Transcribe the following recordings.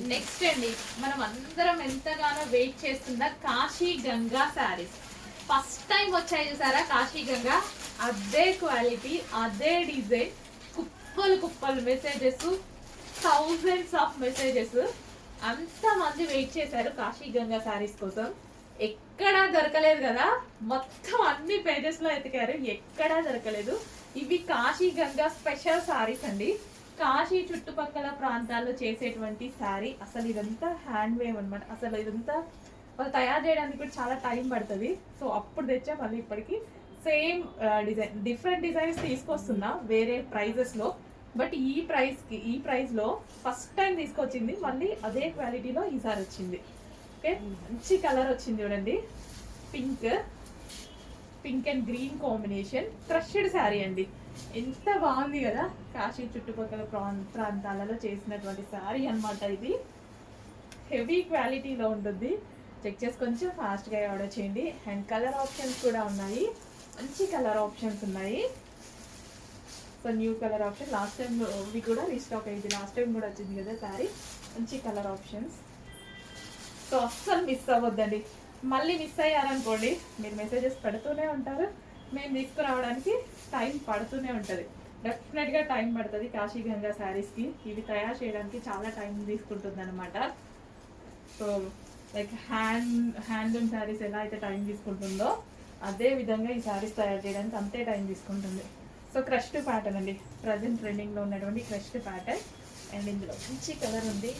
Next అండి మనం అందరం ఎంతగానో వెయిట్ చేస్తున్న కాశీ గంగా శారీస్ ఫస్ట్ టైం వచ్చాయి చూసారా. కాశీ గంగా అదే క్వాలిటీ, అదే డిజైన్, కుప్పలు కుప్పలు మెసేజెస్, థౌజండ్స్ ఆఫ్ మెసేజెస్. అంతమంది వెయిట్ చేశారు కాశీ గంగా శారీస్ కోసం. ఎక్కడా దొరకలేదు కదా, మొత్తం అన్ని పేజెస్ లో ఎతికారు, ఎక్కడా దొరకలేదు. ఇవి కాశీ గంగా స్పెషల్ శారీస్ అండి. కాశీ చుట్టుపక్కల ప్రాంతాల్లో చేసేటువంటి శారీ. అసలు ఇదంతా హ్యాండ్ వేవ్ అనమాట. అసలు ఇదంతా వాళ్ళు తయారు చేయడానికి కూడా చాలా టైం పడుతుంది. సో అప్పుడు తెచ్చా మళ్ళీ ఇప్పటికి సేమ్ డిజైన్, డిఫరెంట్ డిజైన్స్ తీసుకొస్తున్నా వేరే ప్రైజెస్లో. బట్ ఈ ప్రైస్లో ఫస్ట్ టైం తీసుకొచ్చింది, మళ్ళీ అదే క్వాలిటీలో ఈసారి వచ్చింది. ఓకే, మంచి కలర్ వచ్చింది చూడండి, pink and green combination crushed sari అండి. ఎంత బాగుంది కదా. కాశీ చుట్టుపక్కల ప్రాంతాలలో చేసినటువంటి శారీ అనమాట ఇది. హెవీ క్వాలిటీలో ఉంటుంది. చెక్ చేసి కొంచెం ఫాస్ట్గా ఆర్డర్ చేయండి. అండ్ కలర్ ఆప్షన్స్ కూడా ఉన్నాయి, మంచి కలర్ ఆప్షన్స్ ఉన్నాయి. So new colour option, last time ఇవి కూడా రీస్టాక్ అయింది, లాస్ట్ టైం కూడా వచ్చింది కదా శారీ. మంచి కలర్ ఆప్షన్స్. సో అస్సలు మిస్ అవ్వద్దండి. మళ్ళీ మిస్ అయ్యారనుకోండి, మీరు మెసేజెస్ పెడుతూనే ఉంటారు, మేము తీసుకురావడానికి టైం పడుతూనే ఉంటుంది. డెఫినెట్గా టైం పడుతుంది. కాశీ గంగా శారీస్కి ఇవి తయారు చేయడానికి చాలా టైం తీసుకుంటుంది అనమాట. సో లైక్ హ్యాండ్లూమ్ శారీస్ ఎలా అయితే టైం తీసుకుంటుందో, అదే విధంగా ఈ శారీస్ తయారు చేయడానికి అంతే టైం తీసుకుంటుంది. సో క్రష్డ్ ప్యాటర్న్ అండి, ప్రజెంట్ ట్రెండింగ్లో ఉన్నటువంటి క్రష్డ్ ప్యాటర్న్. అండ్ ఇందులో మంచి కలర్ ఉంది,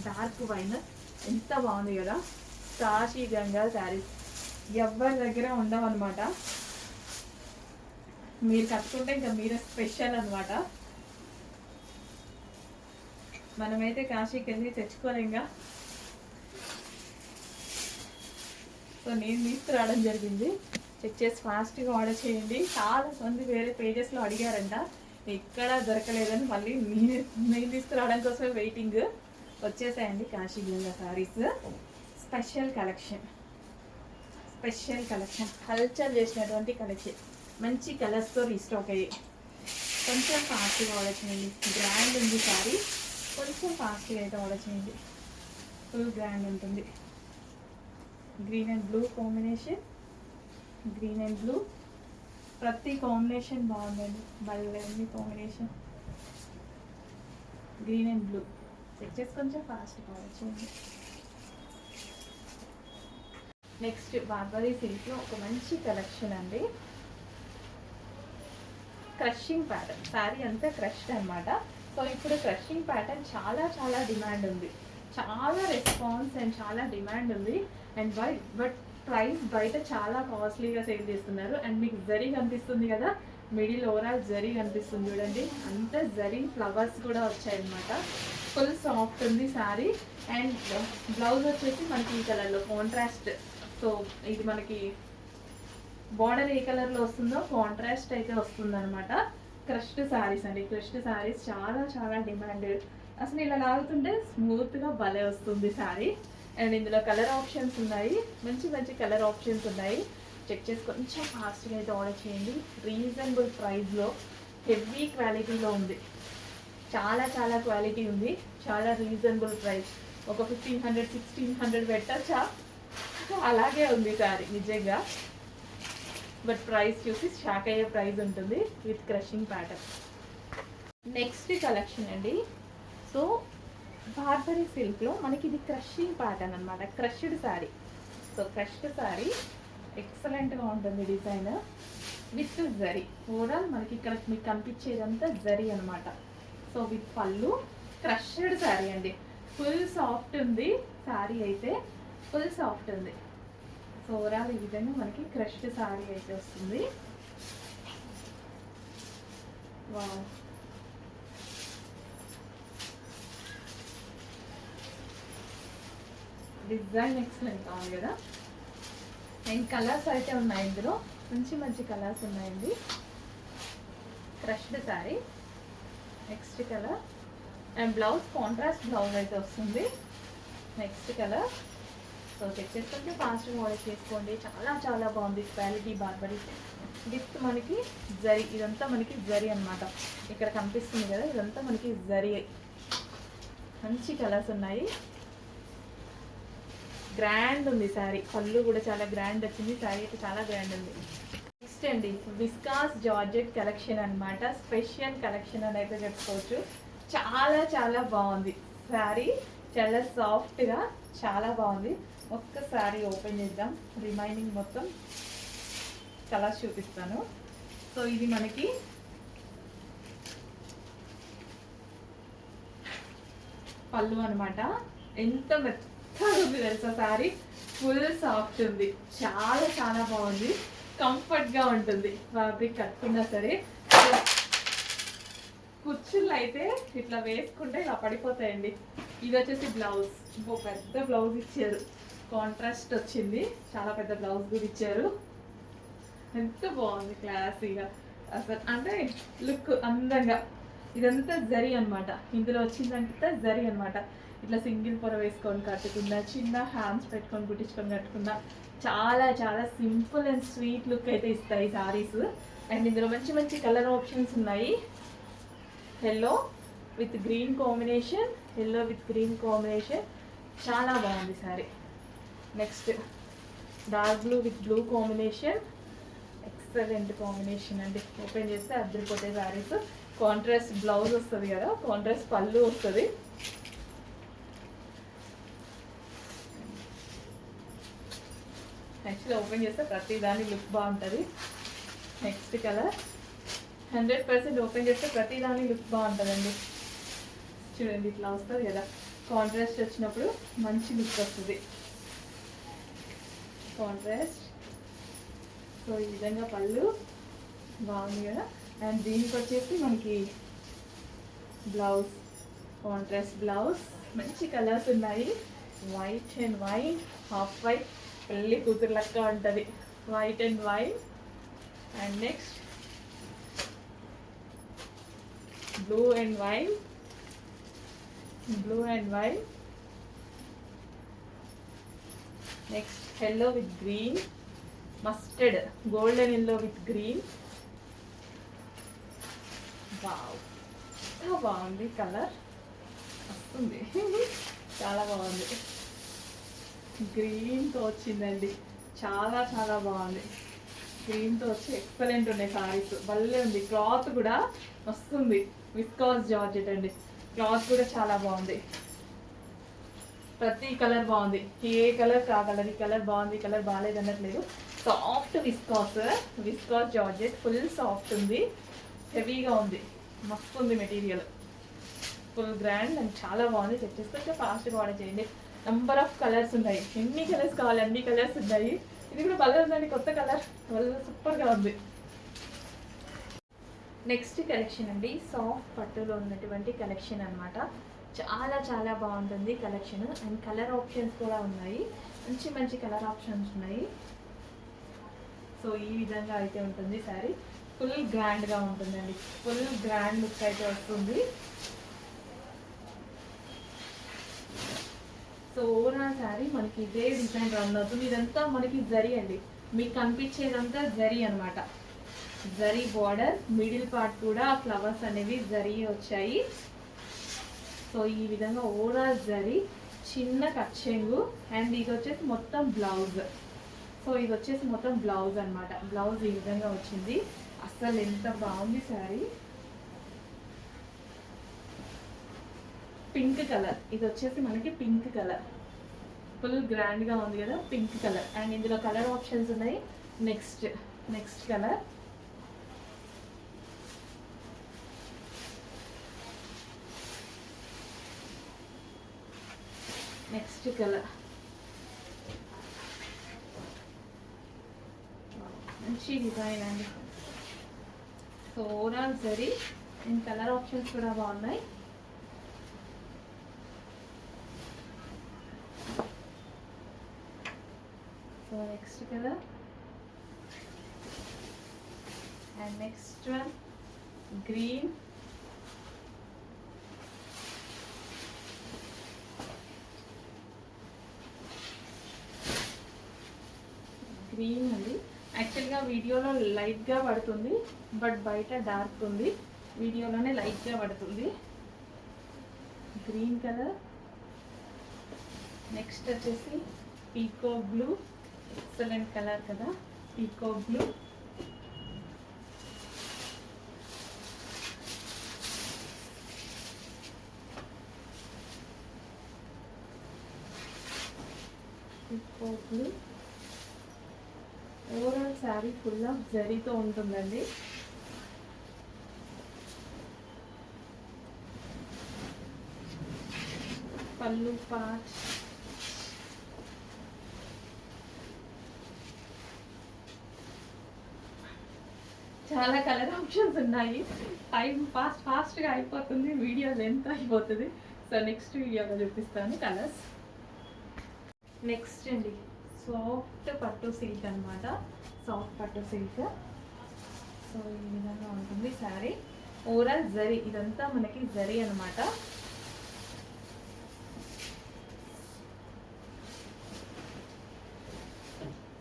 డార్క్ వైన్. ఎంత బాగుంది కదా. కాశీ గంగా శారీస్ ఎవరి దగ్గర ఉండవు అనమాట. మీరు కట్టుకుంటే ఇంకా మీరే స్పెషల్ అనమాట. మనమైతే కాశీకి వెళ్ళి తెచ్చుకోలేంగా. సో నేను తీసుకురావడం జరిగింది. చెక్ చేసి ఫాస్ట్గా ఆర్డర్ చేయండి. చాలా మంది వేరే పేజెస్లో అడిగారంట, ఎక్కడా దొరకలేదని. మళ్ళీ నేను తీసుకురావడం కోసమే వెయిటింగ్. వచ్చేసాయండి కాశీ గంగా శారీస్. స్పెషల్ కలెక్షన్, హల్చల్ చేసినటువంటి కలెక్షన్. మంచి కలర్స్తో రీస్టాక్ అయ్యాయి. కొంచెం ఫాస్ట్గా ఆర్డర్ చేయండి. గ్రాండ్ ఉంది శారీ, కొంచెం ఫాస్ట్గా అయితే ఆర్డర్ చేయండి. ఫుల్ గ్రాండ్ ఉంటుంది. Green and blue combination, green and blue. ప్రతి కాంబినేషన్ బాగుందండి, భలే ఉంది combination. Green and blue. Check చేసి కొంచెం ఫాస్ట్గా ఆర్డర్ చేయండి. నెక్స్ట్ బార్బరీ సిల్క్లో ఒక మంచి కలెక్షన్ అండి. క్రషింగ్ ప్యాటర్న్, శారీ అంతా క్రష్డ్ అనమాట. సో ఇప్పుడు క్రషింగ్ ప్యాటర్న్ చాలా చాలా డిమాండ్ ఉంది, చాలా రెస్పాన్స్ అండ్ చాలా డిమాండ్ ఉంది. అండ్ బట్ ప్రైస్ బయట చాలా కాస్ట్లీగా సేల్ చేస్తున్నారు. అండ్ మీకు జరీ కనిపిస్తుంది కదా, మిడిల్ ఓవరాల్ జరీ కనిపిస్తుంది చూడండి, అంత జరీ ఫ్లవర్స్ కూడా వచ్చాయన్నమాట. ఫుల్ సాఫ్ట్ ఉంది శారీ. అండ్ బ్లౌజ్ వచ్చేసి మనకి ఈ కలర్లో కాంట్రాస్ట్. సో ఇది మనకి బార్డర్ ఏ కలర్లో వస్తుందో కాంట్రాస్ట్ అయితే వస్తుంది అనమాట. క్రష్డ్ శారీస్ అండి, క్రష్డ్ శారీస్ చాలా చాలా డిమాండ్. అసలు ఇలా లాగుతుంటే స్మూత్గా భలే వస్తుంది శారీ. అండ్ ఇందులో కలర్ ఆప్షన్స్ ఉన్నాయి, మంచి మంచి కలర్ ఆప్షన్స్ ఉన్నాయి. చెక్ చేసి కొంచెం ఫాస్ట్గా అయితే ఆర్డర్ చేయండి. రీజనబుల్ ప్రైస్లో హెవీ క్వాలిటీలో ఉంది, చాలా చాలా క్వాలిటీ ఉంది, చాలా రీజనబుల్ ప్రైస్. ఒక 1500 1600 పెట్టచ్చా, అలాగే ఉంది శారీ నిజంగా. బట్ ప్రైస్ చూసి షాక్ అయ్యే ప్రైస్ ఉంటుంది with crushing pattern. Next collection అండి. సో బార్బరీ సిల్క్లో మనకి ఇది క్రషింగ్ ప్యాటర్న్ అనమాట, crushed sari. So crushed sari ఎక్సలెంట్గా ఉంటుంది డిజైన్ విత్ జరీ. ఓవరాల్ మనకి ఇక్కడ మీకు కనిపించేదంతా జరీ అనమాట. సో విత్ పళ్ళు, క్రష్డ్ శారీ అండి. ఫుల్ సాఫ్ట్ ఉంది శారీ అయితే, ఫుల్ సాఫ్ట్ ఉంది. సో ఓవరాల్ ఈ విధంగా మనకి క్రష్డ్ శారీ అయితే వస్తుంది. వావ్, డిజైన్ ఎక్సలెంట్ కావాలి కదా. అండ్ కలర్స్ అయితే ఉన్నాయి ఇందులో, మంచి మంచి కలర్స్ ఉన్నాయండి. Crushed sari, next colour. And blouse contrast blouse అయితే వస్తుంది. Next colour. సో చెక్ చేసుకుంటే ఫాస్ట్గా ఆర్డర్ చేసుకోండి. చాలా చాలా బాగుంది క్వాలిటీ బార్బరీ. విత్ మనకి జరీ, ఇదంతా మనకి జరీ అనమాట. ఇక్కడ కనిపిస్తుంది కదా, ఇదంతా మనకి జరీ. మంచి కలర్స్ ఉన్నాయి. గ్రాండ్ ఉంది శారీ, పళ్ళు కూడా చాలా గ్రాండ్ వచ్చింది. శారీ అయితే చాలా గ్రాండ్ ఉంది. నెక్స్ట్ అండి విస్కాస్ జార్జెట్ కలెక్షన్ అనమాట. స్పెషల్ కలెక్షన్ అని అయితే చెప్పుకోవచ్చు. చాలా చాలా బాగుంది శారీ, చాలా సాఫ్ట్గా చాలా బాగుంది. ఒక్కసారి ఓపెన్ చేద్దాం, రిమైనింగ్ మొత్తం కలర్స్ చూపిస్తాను. సో ఇది మనకి పళ్ళు అనమాట. ఎంత మెత్తగా ఉంది తెలుసా శారీ, ఫుల్ సాఫ్ట్ ఉంది, చాలా చాలా బాగుంది, కంఫర్ట్గా ఉంటుంది ఫ్యాబ్రిక్ కట్టుకున్నా సరే. కుర్చీలు అయితే ఇట్లా వేసుకుంటే ఇలా పడిపోతాయండి. ఇది వచ్చేసి బ్లౌజ్, ఇంకో పెద్ద బ్లౌజ్ ఇచ్చారు, కాంట్రాస్ట్ వచ్చింది, చాలా పెద్ద బ్లౌజ్ కూడా ఇచ్చారు. ఎంత బాగుంది క్లాసీగా అసలు, అంటే లుక్ అందంగా. ఇదంతా జరీ అనమాట, ఇందులో వచ్చిందంతా జరీ అనమాట. ఇట్లా సింగిల్ పొర వేసుకొని కట్టుకున్నా, చిన్న హ్యాండ్స్ పెట్టుకొని కుట్టించుకొని కట్టుకున్నా, చాలా చాలా సింపుల్ అండ్ స్వీట్ లుక్ అయితే ఇస్తాయి సారీస్. అండ్ ఇందులో మంచి మంచి కలర్ ఆప్షన్స్ ఉన్నాయి. Yellow with green combination, yellow with green combination, చాలా బాగుంది sorry. Next dark blue with blue combination, excellent combination అండి. ఓపెన్ చేస్తే అద్దరిపోతాయి సారీస్. కాంట్రాస్ట్ బ్లౌజ్ వస్తుంది కదా, కాంట్రాస్ట్ పళ్ళు వస్తుంది. యాక్చువల్లీ ఓపెన్ చేస్తే ప్రతి దాని లుక్ బాగుంటుంది. నెక్స్ట్ కలర్ 100% ఓపెన్ చేస్తే ప్రతి దాని లుక్ బాగుంటుందండి. చూడండి ఇట్లా వస్తుంది కదా, కాంట్రాస్ట్ వచ్చినప్పుడు మంచి లుక్ వస్తుంది కాంట్రాస్ట్. సో ఈ విధంగా పళ్ళు బాగుంది కదా. అండ్ దీనికి వచ్చేసి మనకి బ్లౌజ్, కాంట్రాస్ట్ బ్లౌజ్, మంచి కలర్స్ ఉన్నాయి. White and white, half white, పెళ్ళి కూతురు లెక్క ఉంటుంది, white and white. And next blue and white, blue and white. Next yellow with green, mustard golden yellow with green. Wow, చాలా బాగుంది కలర్, వస్తుంది చాలా బాగుంది. గ్రీన్తో వచ్చిందండి, చాలా చాలా బాగుంది. గ్రీన్తో వచ్చి ఎక్సలెంట్ ఉన్నాయి సారీస్, భలే ఉంది. క్లాత్ కూడా వస్తుంది, విస్కాస్ జార్జెట్ అండి. క్లాత్ కూడా చాలా బాగుంది, ప్రతి కలర్ బాగుంది. ఏ కలర్ కా కలర్, ఈ కలర్ బాగుంది, ఈ కలర్ బాగాలేదు అన్నట్లేదు. Soft viscose, viscose georgette, full soft ఉంది, హెవీగా ఉంది, మస్తు ఉంది మెటీరియల్, ఫుల్ గ్రాండ్ అండ్ చాలా బాగుంది. తెచ్చేస్తే ఫాస్ట్గా ఆర్డర్ చేయండి. నెంబర్ ఆఫ్ కలర్స్ ఉన్నాయి, ఎన్ని కలర్స్ కావాలి అన్ని కలర్స్ ఉన్నాయి. ఇది కూడా భలే ఉందండి, కొత్త కలర్, భలే సూపర్గా ఉంది. నెక్స్ట్ కలెక్షన్ అండి, సాఫ్ట్ పట్టులో ఉన్నటువంటి కలెక్షన్ అనమాట. చాలా చాలా బాగుంటుంది కలెక్షన్. అండ్ కలర్ ఆప్షన్స్ కూడా ఉన్నాయి, మంచి మంచి కలర్ ఆప్షన్స్ ఉన్నాయి. సో ఈ విధంగా అయితే ఉంటుంది శారీ, ఫుల్ గ్రాండ్గా ఉంటుందండి, ఫుల్ గ్రాండ్ లుక్ అయితే వస్తుంది. సో ఓవరాల్ శారీ మనకి ఇదే డిజైన్ రన్ అవుతుంది. ఇదంతా మనకి జరీ అండి, మీకు కనిపించేదంతా జరీ అనమాట. జరీ బార్డర్, మిడిల్ పార్ట్ కూడా ఫ్లవర్స్ అనేవి జరీ వచ్చాయి. సో ఈ విధంగా ఓవరాల్ జరీ, చిన్న కచ్చెంగు. అండ్ ఇది వచ్చేసి మొత్తం బ్లౌజ్. సో ఇది వచ్చేసి మొత్తం బ్లౌజ్ అనమాట. బ్లౌజ్ ఈ విధంగా వచ్చింది, అసలు ఎంత బాగుంది శారీ. పింక్ కలర్, ఇది వచ్చేసి మనకి పింక్ కలర్, ఫుల్ గ్రాండ్గా ఉంది కదా, పింక్ కలర్. అండ్ ఇందులో కలర్ ఆప్షన్స్ ఉన్నాయి. నెక్స్ట్ కలర్, నెక్స్ట్ కలర్, మంచి డిజైన్ అండి. So overall sari and colour options కూడా బాగున్నాయి. So next colour and next one green, green అండి. యాక్చువల్గా వీడియోలో లైట్గా పడుతుంది, బట్ బయట డార్క్ ఉంది, వీడియోలోనే లైట్గా పడుతుంది. Green colour. నెక్స్ట్ వచ్చేసి పీకో బ్లూ, ఎక్సలెంట్ కలర్ కదా, peacock blue. Peacock blue. Overall sari full of జరీతో ఉంటుందండి. పళ్ళు పార్ట్. చాలా కలర్ ఆప్షన్స్ ఉన్నాయి. టైం ఫాస్ట్గా అయిపోతుంది, వీడియో లెంత్ అయిపోతుంది. సో నెక్స్ట్ వీడియోలో చూపిస్తాను కలర్స్. నెక్స్ట్ అండి సాఫ్ట్ పట్టు సిల్క్ అనమాట. సాఫ్ట్ పట్టు సిల్క్. సో ఈ విధంగా ఉంటుంది శారీ. ఓవరాల్ జరీ, ఇదంతా మనకి జరీ అనమాట.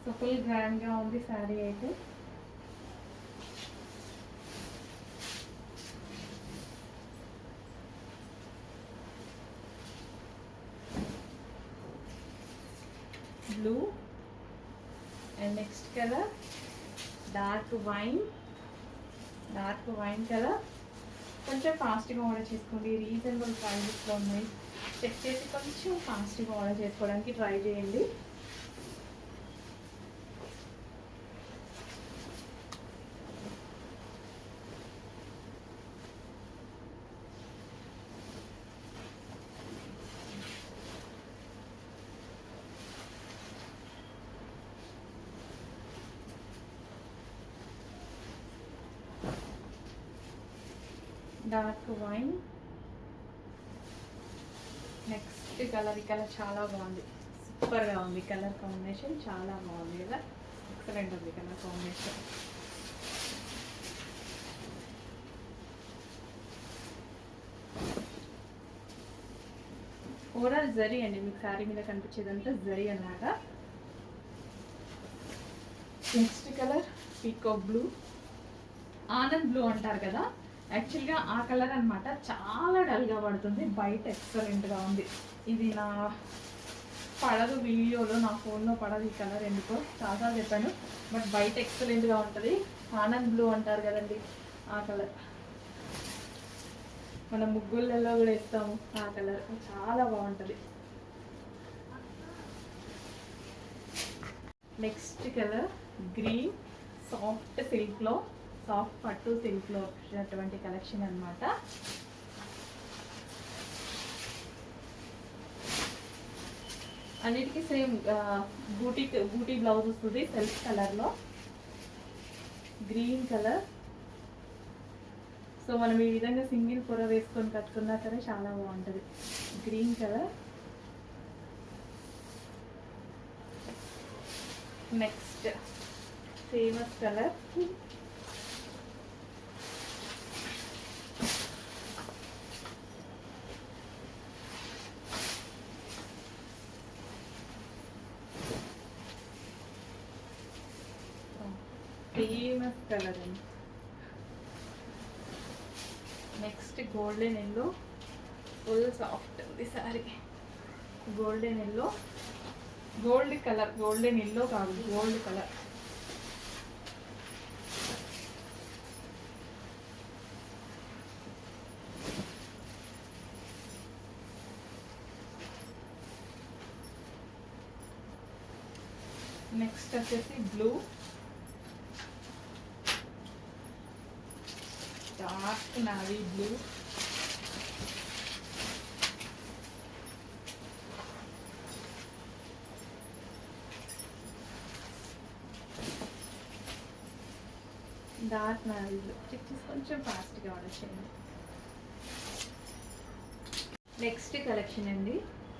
సో ఫుల్ గ్రాండ్గా ఉంది శారీ అయితే. Blue and next colour dark wine colour. కొంచెం ఫాస్ట్గా ఆర్డర్ చేసుకోండి, రీజనబుల్ ప్రైజెస్లో ఉన్నాయి. చెక్ చేసి కొంచెం ఫాస్ట్గా ఆర్డర్ చేసుకోవడానికి ట్రై చేయండి. Dark wine. నెక్స్ట్ కలర్, ఈ కలర్ చాలా బాగుంది, సూపర్గా ఉంది కలర్ కాంబినేషన్, చాలా బాగుంది కదా, ఎక్సలెంట్ ఉంది కలర్ కాంబినేషన్. ఓవరాల్ జరీ అండి, మీకు శారీ మీద కనిపించేదంతా జరీ అన్నమాట. Next colour peacock blue, Anand blue అంటారు కదా, యాక్చువల్గా ఆ కలర్ అనమాట. చాలా డల్గా పడుతుంది, బయట ఎక్సలెంట్గా ఉంది. ఇది నా పడదు వీడియోలో, నా ఫోన్లో పడదు ఈ కలర్, ఎందుకో చాలా చెప్పాను, బట్ బయట ఎక్సలెంట్గా ఉంటుంది. ఆనంద్ బ్లూ అంటారు కదండి, ఆ కలర్ మనం ముగ్గులలో కూడా ఇస్తాము, ఆ కలర్ చాలా బాగుంటుంది. నెక్స్ట్ కలర్ గ్రీన్, సాఫ్ట్ సిల్క్లో, సాఫ్ట్ పట్టు సిల్క్లో వచ్చినటువంటి కలెక్షన్ అనమాట. అన్నిటికీ సేమ్ బూటీ బ్లౌజ్ వస్తుంది సెల్ఫ్ కలర్లో. Green colour. సో మనం ఈ విధంగా సింగిల్ పొర వేసుకొని కట్టుకున్నా సరే చాలా బాగుంటుంది. Green colour. Next famous colour famous colour అండి. Next golden yellow, full soft ఉంది sari. Golden yellow, gold colour, golden yellow కాదు, గోల్డ్ కలర్. నెక్స్ట్ వచ్చేసి blue, dark navy blue, dark navy blue. Check చేసి కొంచెం ఫాస్ట్గా ఆర్డర్ చేయండి. నెక్స్ట్ కలెక్షన్ అండి.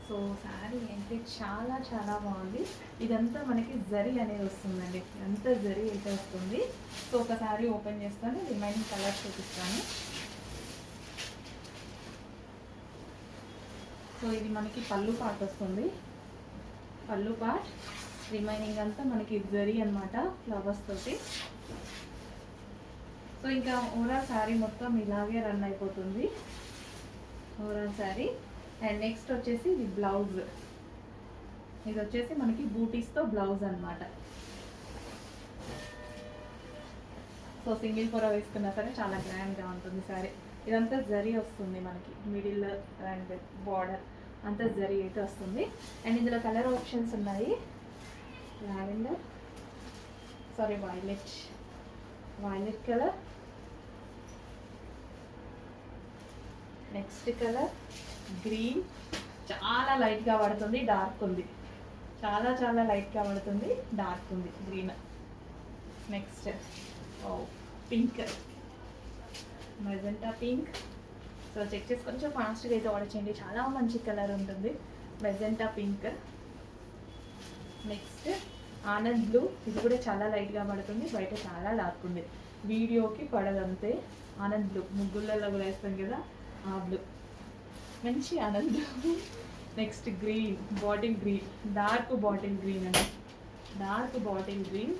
So sari అయితే చాలా చాలా బాగుంది. ఇదంతా మనకి జరీ అనేది వస్తుందండి, ఇదంతా జరీ అయితే వస్తుంది. సో ఒక శారీ ఓపెన్ చేస్తాను, రిమైనింగ్ కలర్స్ చూపిస్తాను. సో ఇది మనకి పళ్ళు పార్ట్ వస్తుంది, పళ్ళు పార్ట్. రిమైనింగ్ అంతా మనకి జరీ అనమాట, ఫ్లవర్స్ తోటి. సో ఇంకా ఓవరాల్ శారీ మొత్తం ఇలాగే రన్ అయిపోతుంది. ఓవరాల్ శారీ అండ్ నెక్స్ట్ వచ్చేసి ఇది బ్లౌజ్. ఇది వచ్చేసి మనకి బూటీస్తో బ్లౌజ్ అనమాట. సో సింగిల్ పొర వేసుకున్నా సరే చాలా గ్రాండ్గా ఉంటుంది సారీ. ఇదంతా జరీ వస్తుంది మనకి, మిడిల్ అండ్ బార్డర్ అంతా జరీ అయితే వస్తుంది. అండ్ ఇందులో కలర్ ఆప్షన్స్ ఉన్నాయి. Lavender, sorry violet colour, next colour green, చాలా లైట్గా పడుతుంది, డార్క్ ఉంది, చాలా చాలా లైట్గా పడుతుంది, డార్క్ ఉంది green. Next pink, magenta pink. So check చేసి కొంచెం ఫాస్ట్గా అయితే ఆర్డర్ చేయండి, చాలా మంచి కలర్ ఉంటుంది. Magenta pink. Next Anand blue, ఇది కూడా చాలా లైట్గా పడుతుంది, బయట చాలా డార్క్ ఉంది, వీడియోకి పడదంతే. ఆనంద్ బ్లూ ముగ్గులలో కూడా వేస్తాం కదా, ఆ బ్లూ, మంచి Anand blue. Next green, bottle green, dark bottle green అండి, dark bottle green.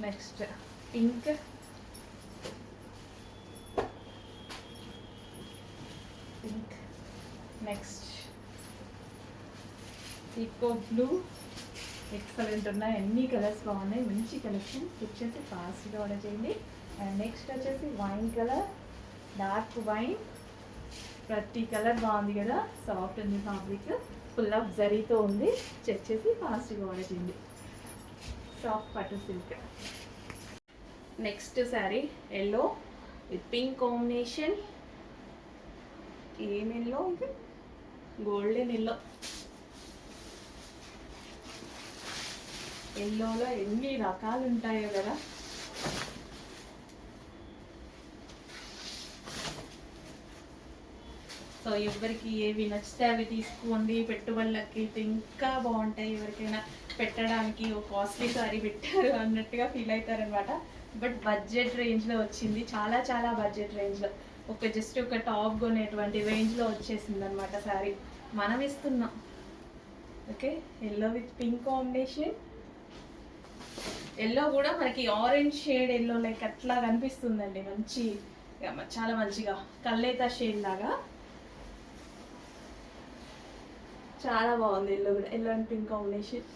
Next pink, next ఈకో బ్లూ. ఎక్సలెంట్ ఉన్నాయి, అన్ని కలర్స్ బాగున్నాయి, మంచి కలెక్షన్. వచ్చేసి ఫాస్ట్గా ఆర్డర్ చేయండి. అండ్ నెక్స్ట్ వచ్చేసి వైన్ కలర్, డార్క్ వైన్. ప్రతి కలర్ బాగుంది కదా, సాఫ్ట్ ఉంది ఫ్యాబ్రిక్, ఫుల్ ఆఫ్ జరీతో ఉంది. చెక్ చేసి ఫాస్ట్గా ఆర్డర్ చేయండి. సాఫ్ట్ పట్టు silk. Next sari yellow with pink combination. ఏం ఎల్లో ఇది, గోల్డెన్ ఎల్లో. ఎల్లోలో ఎన్ని రకాలు ఉంటాయో కదా. సో ఎవరికి ఏవి నచ్చితే అవి తీసుకోండి, పెట్టుబడులకి ఇంకా బాగుంటాయి. ఎవరికైనా పెట్టడానికి ఒక కాస్ట్లీ సారీ పెట్టారు అన్నట్టుగా ఫీల్ అవుతారనమాట. బట్ బడ్జెట్ రేంజ్లో వచ్చింది, చాలా చాలా బడ్జెట్ రేంజ్లో, జస్ట్ ఒక టాప్ కొనేటువంటి రేంజ్లో వచ్చేసింది అనమాట సారీ. మనం ఇస్తున్నాం. Okay, yellow with pink combination. Yellow కూడా మనకి ఆరెంజ్ షేడ్ ఎల్లో లైక్ అట్లా కనిపిస్తుందండి, మంచి చాలా మంచిగా కల్లేత షేడ్ లాగా చాలా బాగుంది. ఎల్లో కూడా, ఎల్లో అండ్ పింక్ కాంబినేషన్.